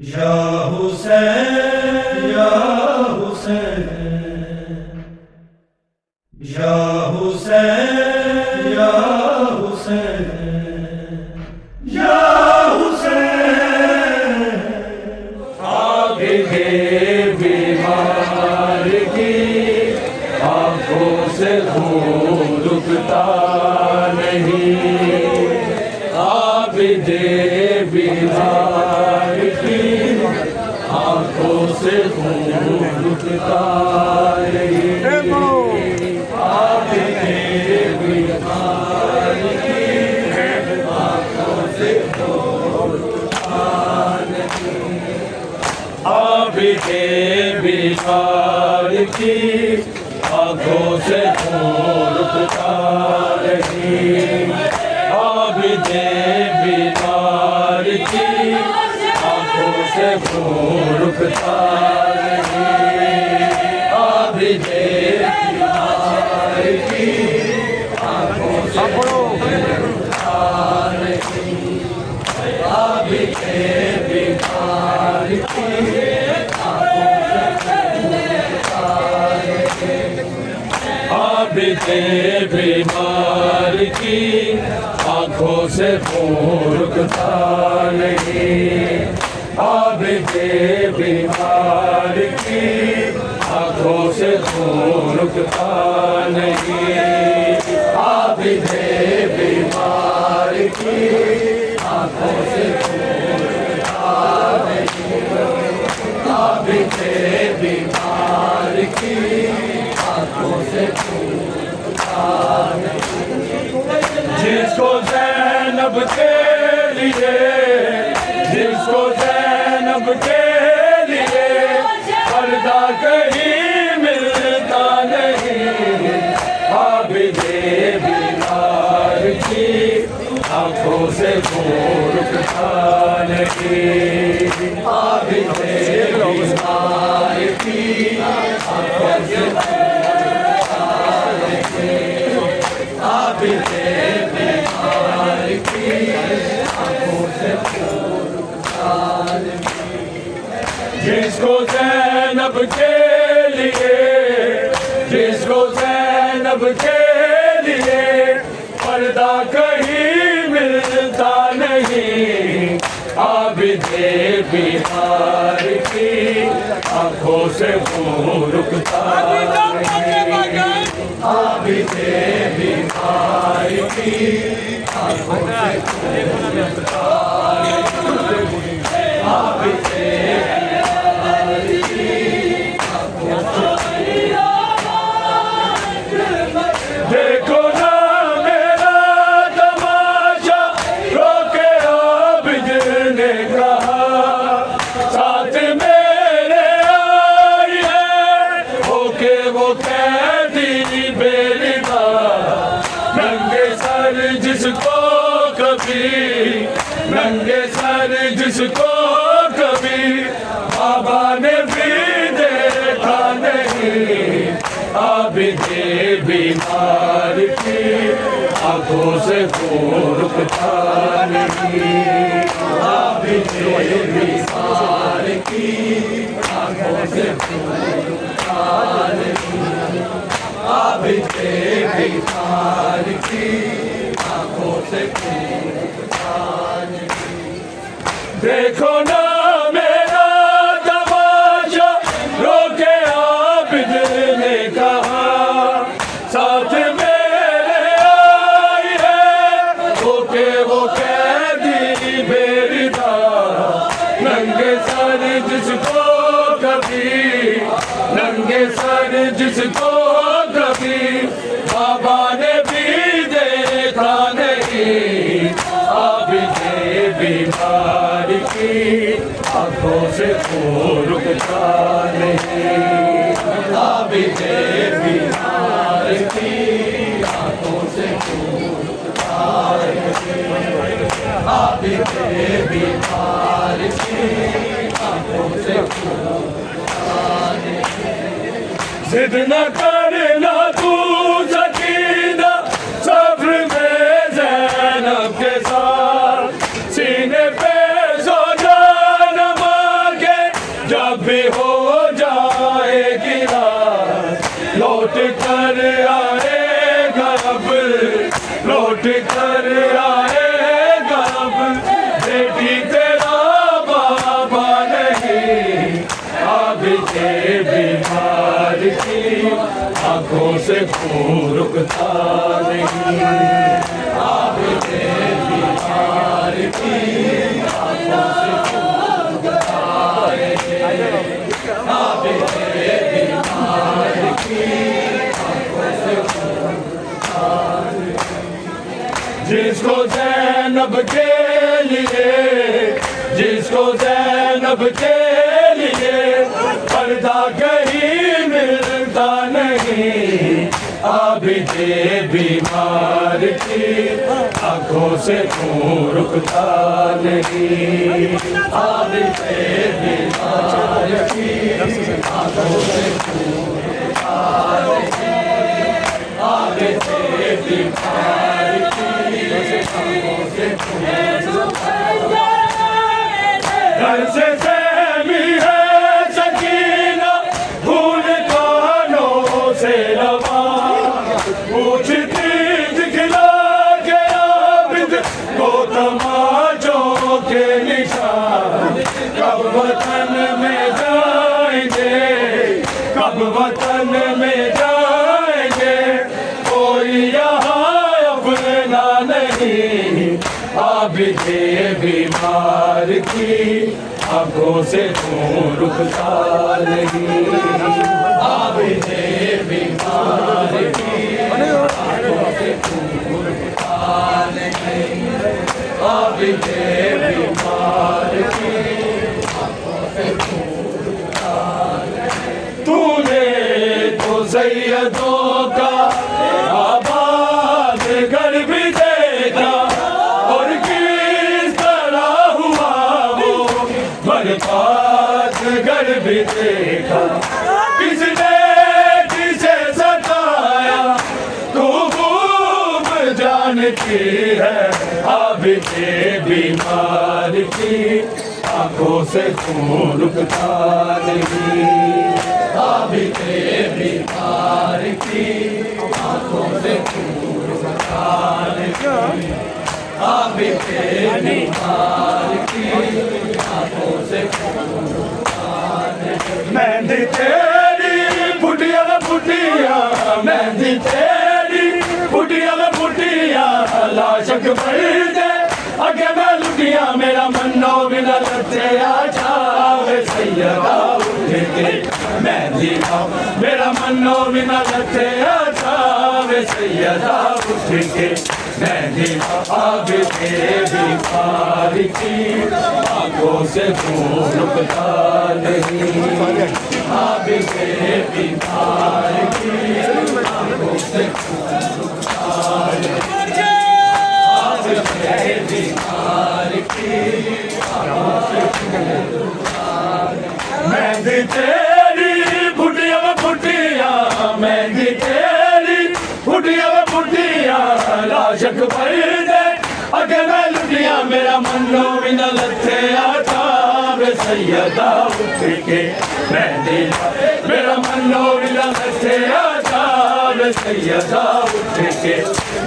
या हुसैन या हुसैन या हुसैन या हुसैन या हुसैन। आगे बीमार की आंखों से खून रुकता नहीं। आबिदे बीमार की आंखों से खून रुकता नहीं। आबिदे बीमार की आंखों से खून रुकता नहीं। आबिदे बीमार की आंखों से खून रुकता नहीं। आबिदे बीमार की आंखों से खून रुकता नहीं। आबिदे बीमार की आंखों से खून रुकता नहीं। आबिदे बीमार की आबिदे बीमार की आंखों से खून रुकता नहीं। आबिदे बीमार की आंखों से खून रुकता नहीं। आबिदे बीमार की आंखों से खून रुकता नहीं। आबिदे बीमार की आंखों से खून रुकता नहीं। जिसको ज़ैनब के लिए, जिसको ज़ैनब के लिए पर्दा कहीं मिलता नहीं। आबिदे बीमार की आंखों से खून रुकता नहीं। आबिदे बीमार की आंखों से आबिदे बीमार की आंखों से खून रुकता नहीं। जिसको ज़ैनब के लिए, जिसको ज़ैनब के लिए पर्दा कहीं मिलता नहीं। आबिदे बीमार की आंखों से खून रुकता नहीं। आबिदे बीमार की आंखों से खून रुकता नहीं। आबिदे बीमार की आंखों से देखो ना मेरा तमाशा, रोके आबिद ने कहा साथ मेरे आई है होके वो कैदी बेरिदा। नंगे सर जिसको कभी, नंगे सर जिसको कभी बाबा ने भी देखा नहीं। आबिदे बीमार की आंखों से खून रुकता नहीं। आबिदे बीमार की आंखों से खून रुकता नहीं। आबिदे बीमार की आंखों से खून रुकता नहीं। देखो ना मेरा तमाशा, रोके आबिद ने कहा साथ मेरे आई है होके वो कैदी बेरिदा। नंगे सर जिसको कभी, नंगे सर जिसको कभी बाबा ने भी देखा नहीं। आबिदे बीमार की आंखों से खून रुकता नहीं। आबिदे बीमार की आंखों से खून रुकता नहीं। आबिदे बीमार की आंखों से खून रुकता नहीं। जिद न करना तू सकीना, सब्र में ज़ैनब के साथ सीने पे सो जा। आंखों से खून रुकता नहीं। आबिदे बीमार की आंखों से खून रुकता नहीं। आबिदे बीमार की आंखों से खून रुकता नहीं। जिसको ज़ैनब के लिए, जिसको ज़ैनब के लिए पर्दा कहीं मिलता नहीं। आबिदे बीमार की आंखों से खून रुकता नहीं। आबिदे बीमार की आंखों से खून रुकता नहीं। आबिदे बीमार की आंखों से खून रुकता नहीं। घर से सहमी है सकीना, खून कानों से रवा, पूछती दिखला के आबिद को तमाचों के निशान। कब वतन में जाएंगे, कब वतन में जाएंगे, कोई यहाँ अपना नहीं। आबिदे बीमार की आंखों से खून रुकता नहीं। आबिदे बीमार की आंखों से खून रुकता नहीं। आबिदे बीमार की आंखों से खून रुकता नहीं। तूने तो सैयदों का आबाद घर भी देखा, और किस तरह हुआ वो बर्बाद घर भी देखा। किसने किसे सताया तू खूब जानती है। आबिदे बीमार की आंखों से खून रुकता नहीं। आबिदे बीमार की आंखों से खून रुकता नहीं। आबिदे बीमार की आंखों से खून रुकता नहीं। मेहंदी तेरी फुटिया में फुटिया, मेहंदी तेरी फुटिया में फुटिया, लाशक भर दे अगे मैं लुटिया। मेरा मन्नो बिना लते आजा वे सैयदा उठ के मेहंदी का। मेरा मन्नो बिना लते आजा वे सैयदा उठ के मेहंदी का। आबिदे बीमार की आंखों से खून रुकता नहीं। आबिदे बीमार की आंखों से खून रुकता नहीं। आबिदे बीमार की आंखों से खून रुकता नहीं। मेहंदी तेरी फुटिया में फुटिया, मेहंदी तेरी फुटिया में फुटिया, लाशक भर दे अगे मैं लुटिया। मेरा मन्नो बिना लथे आता वे सैयदा उठ के मेहंदी। मेरा मन्नो बिना लथे आता वे सैयदा उठ के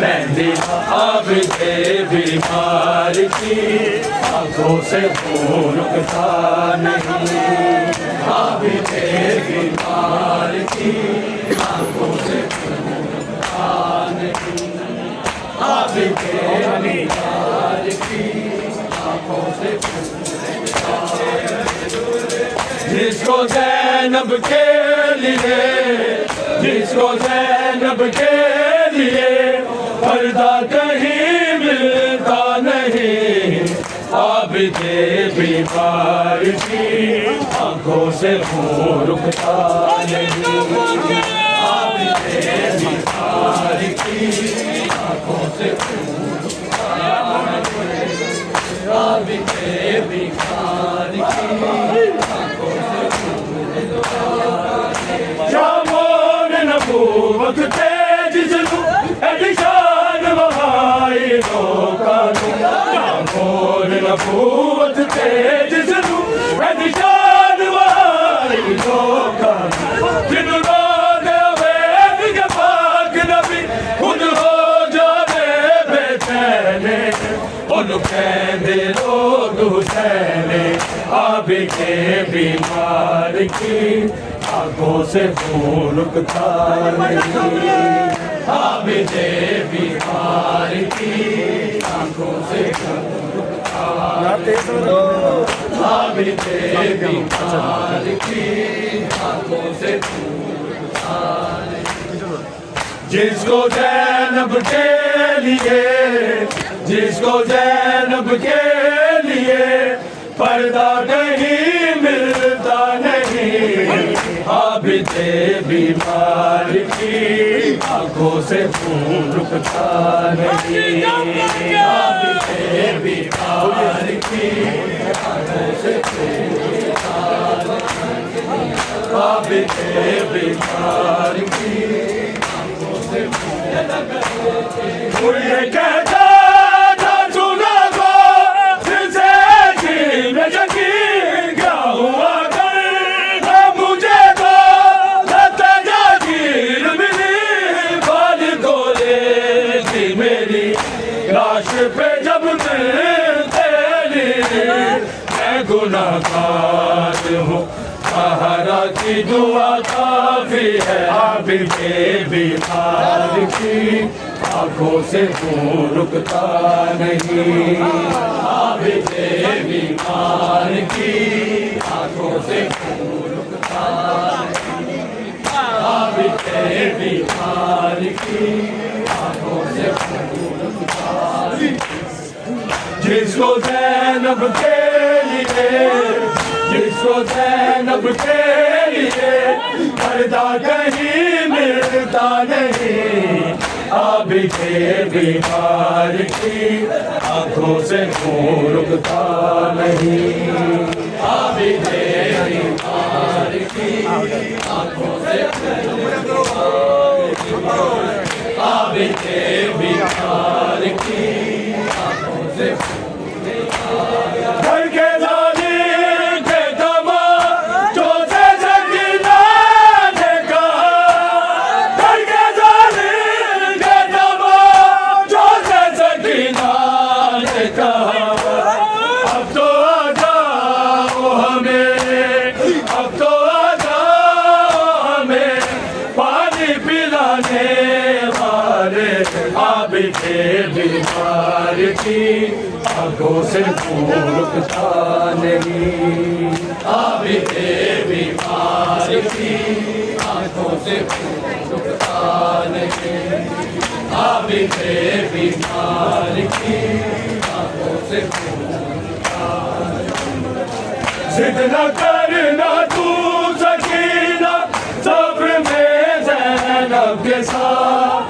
मेहंदी। आबिदे बीमार की आंखों से खून रुकता नहीं। आबिदे बीमार की आंखों से खून रुकता नहीं। आबिदे बीमार की आंखों से खून रुकता नहीं। जिसको ज़ैनब के लिए, जिसको ज़ैनब के लिए पर्दा कहीं मिलता नहीं। आबिदे बीमार की आंखों से खून रुकता नहीं। आबिदे बीमार की आंखों से खून रुकता नहीं। आबिदे बीमार की आंखों से खून रुकता नहीं। क्या मोर नबूवत तेज जलू एदिशान वहाई लोकानु। क्या मोर नबूवत तेज जलू एदिशान वहाई लोकानु। जिन रोग अवैध के पाक नबी खुद हो जावे बेचैने। उन कहते लोग हुसैन आबिदे बीमार की आंखों से खून रुकता नहीं। आबिदे बीमार की आंखों से खून रुकता नहीं। आबिदे बीमार की आंखों से खून रुकता नहीं। जिसको ज़ैनब के लिए, जिसको ज़ैनब के लिए पर्दा कहीं मिलता नहीं। आबिदे बीमार की आंखों से खून रुकता नहीं। आबिदे बीमार की आंखों से खून रुकता नहीं। आबिदे बीमार की आंखों से खून रुकता नहीं। ये कहता पे जब तेरी मैं गुनाहगार हूँ, सहारा की दुआ काफी है। आबिदे बीमार की आंखों से खून रुकता नहीं। आबिदे बीमार की आंखों से खून रुकता नहीं। आबिदे बीमार की आंखों से खून रुकता नहीं। जिसको ज़ैनब के लिए, जिसको ज़ैनब के लिए पर्दा कहीं मिलता नहीं। आबिदे बीमार की आंखों से खून रुकता नहीं। आबिदे बीमार की आंखों से खून रुकता नहीं। आबिदे बीमार की आंखों से घर के जालिम के तमाचों से सकीना ने कहा, घर के जालिम के तमाचों से सकीना ने कहा, अब तो आ जाओ हमें, अब तो आ जाओ हमें पानी पिलाने वाले। आबिदे बीमार की आंखों से खून रुकता नहीं। आबिदे बीमार की आंखों से खून रुकता नहीं। आबिदे बीमार की आंखों से खून रुकता नहीं। जिद न करना तू सकीना, सब्र में ज़ैनब के साथ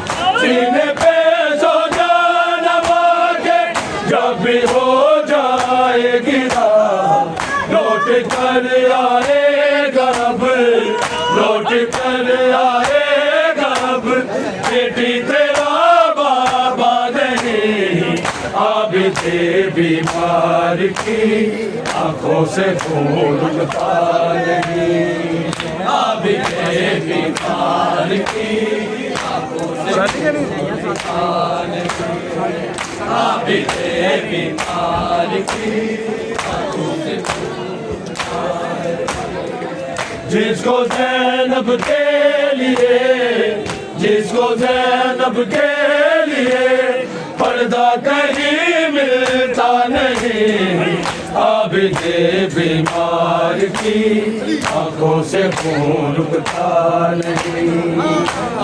सीने पे सो जाना वाके, जब भी हो जाएगी रात लौट कर आएगा अब, लौट कर आएगा अब। बेटी तेरा बाबा नहीं। आबिदे बीमार की आंखों से खून रुकता नहीं। आबिदे बीमार की आंखों से खून रुकता नहीं। आबिदे बीमार की आंखों से खून रुकता नहीं। जिसको ज़ैनब के लिए, जिसको ज़ैनब के लिए पर्दा कहीं मिलता नहीं। आबिदे बीमार की आंखों से खून रुकता नहीं।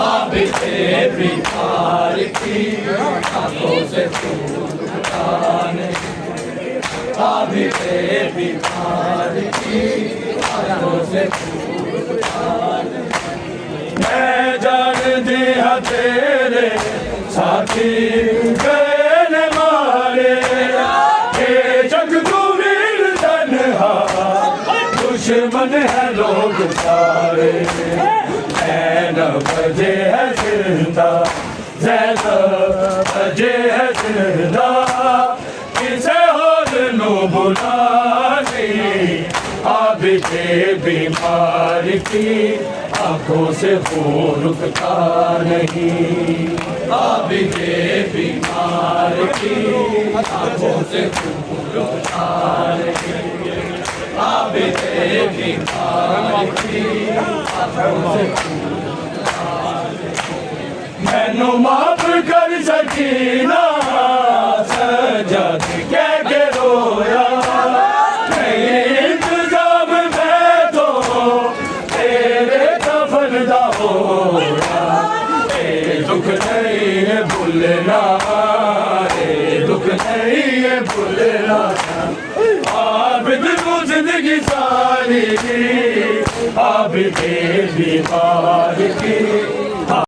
आबिदे बीमार की आंखों से खून रुकता नहीं। आबिदे बीमार की आंखों से खून रुकता नहीं। मैं जान दिया तेरे साथी गए मारे, के जग दूर तन्हा दुश्मन है लोग सारे। ज़ैनब बजे है जिंदा, ज़ैनब बजे है जिंदा, किसे और नो बुलानी। अब के बीमार की आंखों से खून रुकता नहीं, अब के बीमार की आंखों से खून रुकता नहीं, अब के बीमार की आंखों से खून रुकता नहीं। मैनू माफ कर सकीना सजद कह के रोया, दुख नहीं है भूलना, दुख नहीं है भूलना, आबिद को जिंदगी सारी आबिद बीमार की